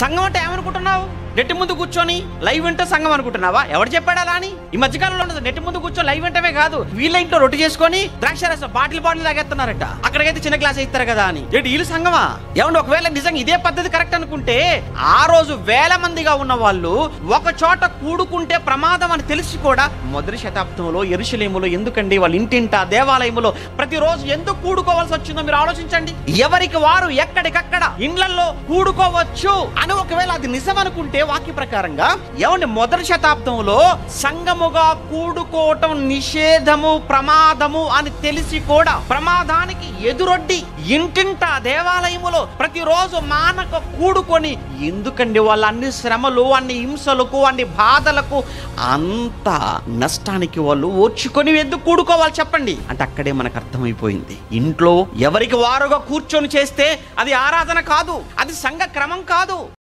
సంఘం అంటే ఏమనుకుంటున్నావు? నెట్టి ముందు కూర్చొని లైవ్ వింటే సంఘం అనుకుంటున్నావా? ఎవరు చెప్పాడు అలా అని? ఈ మధ్యకాలంలో ఉండదు. నెట్టి ముందు కూర్చొని లైవ్ వింటమే కాదు, వీళ్ళ ఇంట్లో రొట్టి చేసుకొని ద్రాక్షారసం బాటిల్ తాగేస్తున్నారట. అక్కడికైతే చిన్న గ్లాస్ ఇస్తారు కదా అని. ఏంటి వీళ్ళు సంఘమా? ఏమండి, ఒకవేళ నిజంగా ఇదే పద్ధతి కరెక్ట్ అనుకుంటే ఆ రోజు వేల మందిగా ఉన్న వాళ్ళు ఒక చోట కూడుకుంటే ప్రమాదం అని తెలిసి కూడా మొదటి శతాబ్దంలో యెరూషలేములో ఎందుకండి వాళ్ళ ఇంటింట దేవాలయములో ప్రతిరోజు ఎందుకు కూడుకోవాల్సి వచ్చిందో మీరు ఆలోచించండి. ఎవరికి వారు ఎక్కడికక్కడ ఇండ్లలో కూడుకోవచ్చు అని ఒకవేళ అది నిజం అనుకుంటే వాక్య ప్రకారంగా ఏమండి, మొదటి శతాబ్దంలో సంఘముగా కూడుకోవటం నిషేధము, ప్రమాదము అని తెలిసి కూడా ప్రమాదానికి ఎదురొడ్డి ఇంటింట దేవాలయములో ప్రతిరోజు మానక కూడుకొని ఎందుకండి వాళ్ళ అన్ని శ్రమలు, అన్ని హింసలకు, అన్ని బాధలకు, అంత నష్టానికి వాళ్ళు ఓర్చుకొని ఎందుకు కూడుకోవాలి చెప్పండి? అంటే అక్కడే మనకు అర్థమైపోయింది, ఇంట్లో ఎవరికి వారుగా కూర్చొని చేస్తే అది ఆరాధన కాదు, అది సంఘ క్రమం కాదు.